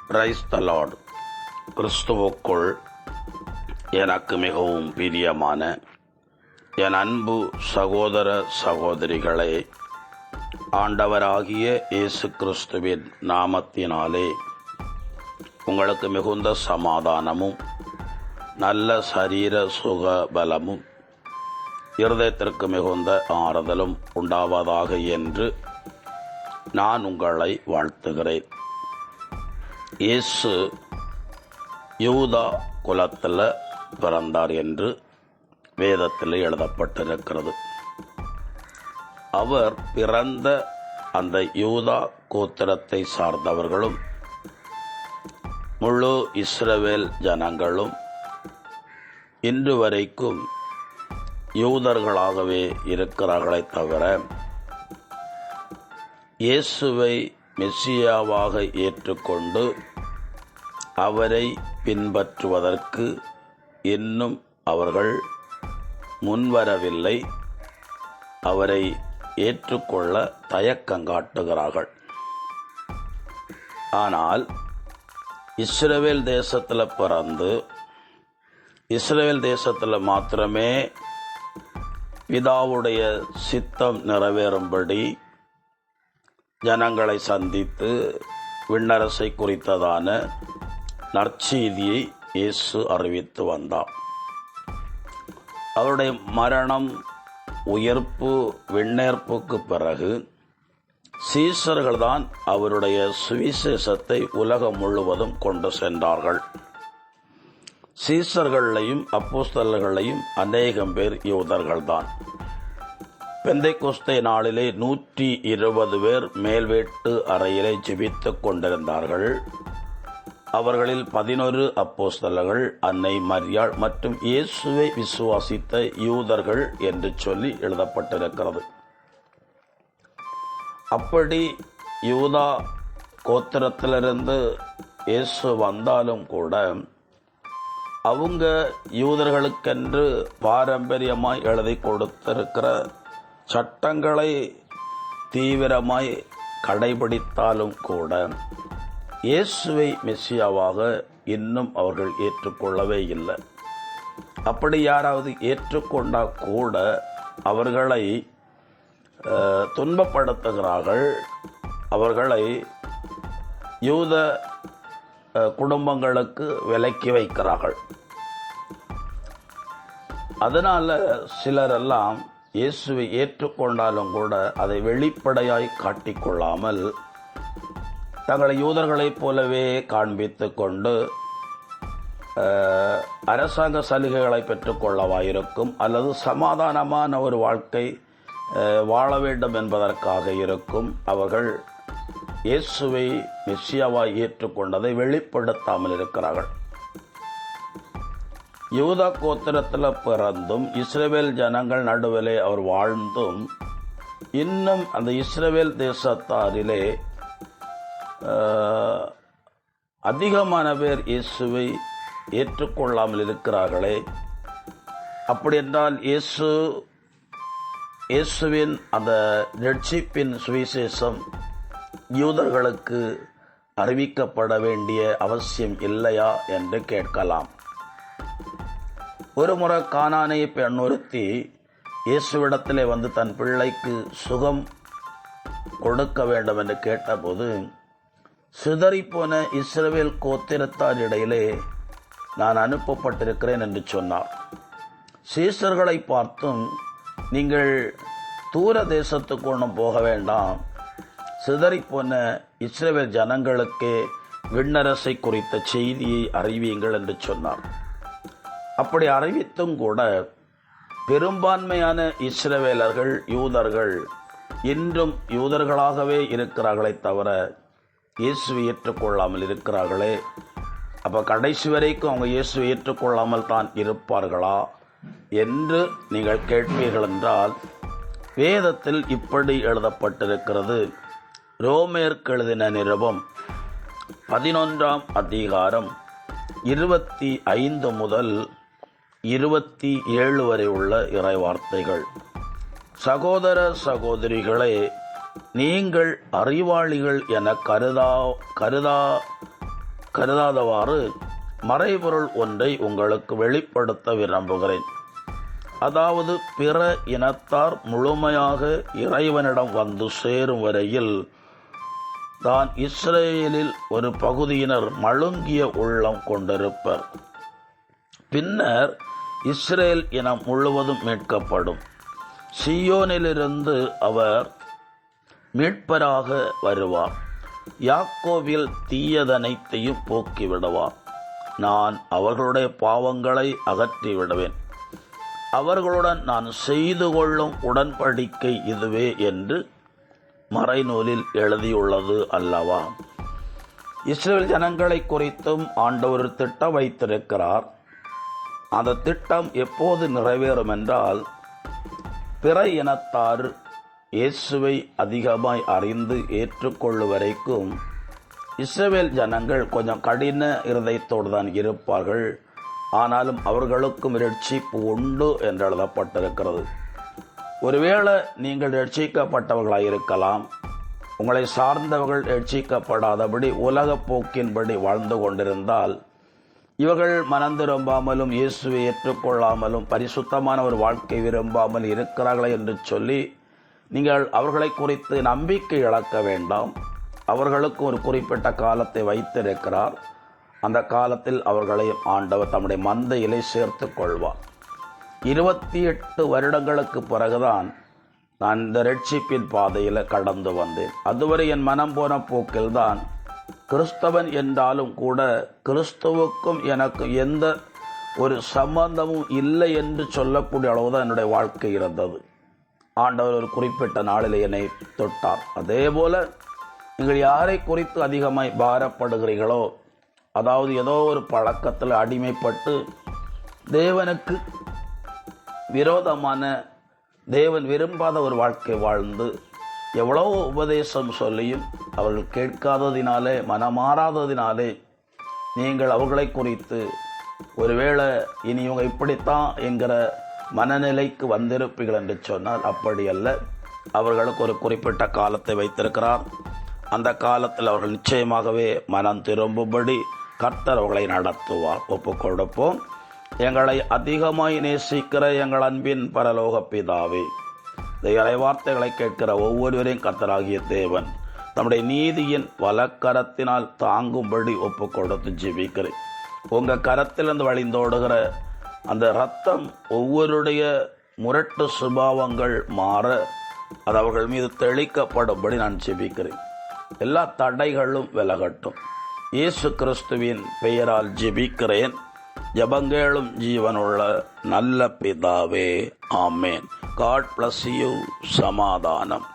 Praise the Lord. கிறிஸ்துவுக்குள் எனக்கு மிகவும் பிரியமான என் அன்பு சகோதர சகோதரிகளே, ஆண்டவராகிய இயேசு கிறிஸ்துவின் நாமத்தினாலே உங்களுக்கு மிகுந்த சமாதானமும் நல்ல சரீர சுக பலமும் இருதயத்திற்கு மிகுந்த ஆறுதலும் உண்டாவதாக என்று நான் உங்களை வாழ்த்துகிறேன். இயேசு யூதா குலத்தில் பிறந்தார் என்று வேதத்தில் எழுதப்பட்டிருக்கிறது. அவர் பிறந்த அந்த யூதா கோத்திரத்தை சார்ந்தவர்களும் முழு இஸ்ரவேல் ஜனங்களும் இன்று வரைக்கும் யூதர்களாகவே இருக்கிறார்களே தவிர இயேசுவை மெசியாவாக ஏற்றுக்கொண்டு அவரை பின்பற்றுவதற்கு இன்னும் அவர்கள் முன்வரவில்லை. அவரை ஏற்றுக்கொள்ள தயக்கங்காட்டுகிறார்கள். ஆனால் இஸ்ரவேல் தேசத்தில் பிறந்து இஸ்ரவேல் தேசத்தில் மாத்திரமே பிதாவுடைய சித்தம் நிறைவேறும்படி ஜனங்களை சந்தித்து விண்ணரசை குறித்ததான நற்செய்தியை இயேசு அறிவித்து வந்தார். அவருடைய மரணம், உயிர்ப்பு, விண்ணேற்புக்கு பிறகு சீசர்கள்தான் அவருடைய சுவிசேஷத்தை உலகம் முழுவதும் கொண்டு சென்றார்கள். சீசர்களையும் அப்போஸ்தலர்களையும் அநேகம் பேர் யூதர்கள்தான். பெந்தைக்கோஸ்தே நாளிலே 120 பேர் மேல் வீட்டு அறையிலே ஜெபித்துக் கொண்டிருந்தார்கள். அவர்களில் 11 அப்போஸ்தலர்கள், அன்னை மரியாள் மற்றும் இயேசுவை விசுவாசித்த யூதர்கள் என்று சொல்லி எழுதப்பட்டிருக்கிறது. அப்படி யூதா கோத்திரத்திலிருந்து இயேசு வந்தாலும் கூட அவங்க யூதர்களுக்கென்று பாரம்பரியமாய் எழுதி கொடுத்திருக்கிற சட்டங்களை தீவிரமாய் கடைபிடித்தாலும் கூட இயேசுவை மெசியாவாக இன்னும் அவர்கள் ஏற்றுக்கொள்ளவே இல்லை. அப்படி யாராவது ஏற்றுக்கொண்டால் கூட அவர்களை துன்பப்படுத்துகிறார்கள். அவர்களை யூத குடும்பங்களுக்கு விலக்கி வைக்கிறார்கள். அதனால சிலரெல்லாம் இயேசுவை ஏற்றுக்கொண்டாலும் கூட அதை வெளிப்படையாய் காட்டிக்கொள்ளாமல் தங்களை யூதர்களைப் போலவே காண்பித்து கொண்டு அரசாங்க சலுகைகளை பெற்றுக்கொள்ளவாயிருக்கும் அல்லது சமாதானமான ஒரு வாழ்க்கை வாழ வேண்டும் என்பதற்காக இருக்கும் அவர்கள் இயேசுவை மெசியாவாய் ஏற்றுக்கொண்டதை வெளிப்படுத்தாமல் இருக்கிறார்கள். யூதா கோத்திரத்தில் பிறந்தும் இஸ்ரவேல் ஜனங்கள் நடுவிலே அவர் வாழ்ந்தும் இன்னும் அந்த இஸ்ரவேல் தேசத்தாரிலே அதிகமான பேர் இயேசுவை ஏற்றுக்கொள்ளாமல் இருக்கிறார்களே. அப்படி என்றால் இயேசுவின் அந்த ரட்சிப்பின் சுவிசேஷம் யூதர்களுக்கு அறிவிக்கப்பட வேண்டிய அவசியம் இல்லையா என்று கேட்கலாம். ஒரு முறை கானானிய பெண் ஒருத்தி இயேசுவிடத்திலே வந்து தன் பிள்ளைக்கு சுகம் கொடுக்க வேண்டும் என்று கேட்டபோது, சிதறிப்போன இஸ்ரவேல் கோத்திரத்தார் இடையிலே நான் அனுப்பப்பட்டிருக்கிறேன் என்று சொன்னார். சீசர்களை பார்த்தும், நீங்கள் தூர தேசத்துக்கு ஒன்றும் போக வேண்டாம், சிதறிப்போன இஸ்ரவேல் ஜனங்களுக்கு விண்ணரசை குறித்த செய்தியை அறிவியுங்கள் என்று சொன்னார். அப்படி அறிவித்தும் கூட பெரும்பான்மையான இஸ்ரவேலர்கள், யூதர்கள் இன்றும் யூதர்களாகவே இருக்கிறார்களே தவிர இயேசுவை ஏற்றுக்கொள்ளாமல் இருக்கிறார்களே. அப்போ கடைசி வரைக்கும் அவங்க இயேசுவை ஏற்றுக்கொள்ளாமல் தான் இருப்பார்களா என்று நீங்கள் கேட்பீர்கள் என்றால், வேதத்தில் இப்படி எழுதப்பட்டிருக்கிறது. ரோமேயருக்கு எழுதின நிருபம் 11ஆம் அதிகாரம் 25 முதல் 27 வரை உள்ள இறைவார்த்தைகள். சகோதர சகோதரிகளே, நீங்கள் அறிவாளிகள் என கருதாதவாறு மறைபொருள் ஒன்றை உங்களுக்கு வெளிப்படுத்த விரும்புகிறேன். அதாவது பிற இனத்தார் முழுமையாக இறைவனிடம் வந்து சேரும் வரையில் தான் இஸ்ரேலில் ஒரு பகுதியினர் மழுங்கிய உள்ளம் கொண்டிருப்பர். பின்னர் இஸ்ரேல் இனம் முழுவதும் மீட்கப்படும். சீயோனிலிருந்து அவர் மீட்பராக வருவார். யாக்கோவில் தீயதனைத்தையும் போக்கிவிடுவார். நான் அவர்களுடைய பாவங்களை அகற்றி விடுவேன். அவர்களுடன் நான் செய்து கொள்ளும் உடன்படிக்கை இதுவே என்று மறைநூலில் எழுதியுள்ளது அல்லவா? இஸ்ரேல் ஜனங்களை குறித்தும் ஆண்டவர் ஒரு திட்டம் வைத்திருக்கிறார். அந்த திட்டம் எப்போது நிறைவேறும் என்றால், பிற இனத்தார் இயேசுவை அதிகமாய் அறிந்து ஏற்றுக்கொள்ளும் வரைக்கும் இஸ்ரவேல் ஜனங்கள் கொஞ்சம் கடின இருதயத்தோடு தான் இருப்பார்கள். ஆனாலும் அவர்களுக்கும் ரட்சிப்பு உண்டு என்று எழுதப்பட்டிருக்கிறது. ஒருவேளை நீங்கள் ரட்சிக்கப்பட்டவர்களாயிருக்கலாம். உங்களை சார்ந்தவர்கள் ரட்சிக்கப்படாதபடி உலக போக்கின்படி வாழ்ந்து கொண்டிருந்தால், இவர்கள் மனம் திரும்பாமலும் இயேசுவை ஏற்றுக்கொள்ளாமலும் பரிசுத்தமான ஒரு வாழ்க்கை விரும்பாமல் இருக்கிறார்களே என்று சொல்லி நீங்கள் அவர்களை குறித்து நம்பிக்கை இழக்க வேண்டாம். அவர்களுக்கு ஒரு குறிப்பிட்ட காலத்தை வைத்திருக்கிறார். அந்த காலத்தில் அவர்களை ஆண்டவர் தம்முடைய மந்தையிலே சேர்த்து கொள்வார். 28 வருடங்களுக்கு பிறகுதான் நான் இந்த ரட்சிப்பின் பாதையில் கடந்து வந்தேன். அதுவரை என் மனம் போன போக்கில்தான் கிறிஸ்தவன் என்றாலும் கூட கிறிஸ்துவுக்கும் எனக்கு எந்த ஒரு சம்பந்தமும் இல்லை என்று சொல்லக்கூடிய அளவுதான் என்னுடைய வாழ்க்கை இருந்தது. ஆண்டவர் ஒரு குறிப்பிட்ட நாளில் என்னை தொட்டார். அதே போல நீங்கள் யாரை குறித்து அதிகமாய் பாரப்படுகிறீர்களோ, அதாவது ஏதோ ஒரு பழக்கத்தில் அடிமைப்பட்டு தேவனுக்கு விரோதமான, தேவன் விரும்பாத ஒரு வாழ்க்கை வாழ்ந்து எவ்வளோ உபதேசம் சொல்லியும் அவர்கள் கேட்காததினாலே, மனமாறாததினாலே நீங்கள் அவர்களை குறித்து ஒருவேளை இனி இவங்க இப்படித்தான் என்கிற மனநிலைக்கு வந்திருப்பீர்கள் என்று சொன்னால் அப்படி அல்ல. அவர்களுக்கு ஒரு குறிப்பிட்ட காலத்தை வைத்திருக்கிறார். அந்த காலத்தில் அவர்கள் நிச்சயமாகவே மனம் திரும்பும்படி கர்த்தர் அவர்களை நடத்துவார். ஒப்புக் கொடுப்போம். எங்களை அதிகமாய் நேசிக்கிற எங்கள் அன்பின் பரலோக பிதாவே, இந்த இறைவார்த்தைகளை கேட்கிற ஒவ்வொருவரையும் கர்த்தராகிய தேவன் தம்முடைய நீதியின் வலக்கரத்தினால் தாங்கும்படி ஒப்புக் கொடுத்து ஜெபிக்கிறேன். உங்கள் கரத்திலிருந்து வழிந்தோடுகிற அந்த இரத்தம் ஒவ்வொருடைய முரட்டு சுபாவங்கள் மாற அது அவர்கள் மீது தெளிக்கப்படும்படி நான் ஜெபிக்கிறேன். எல்லா தடைகளும் விலகட்டும். இயேசு கிறிஸ்துவின் பெயரால் ஜெபிக்கிறேன். ஜெபங்கேளும் ஜீவனுள்ள நல்ல பிதாவே, ஆமேன். God bless you. சமாதானம்.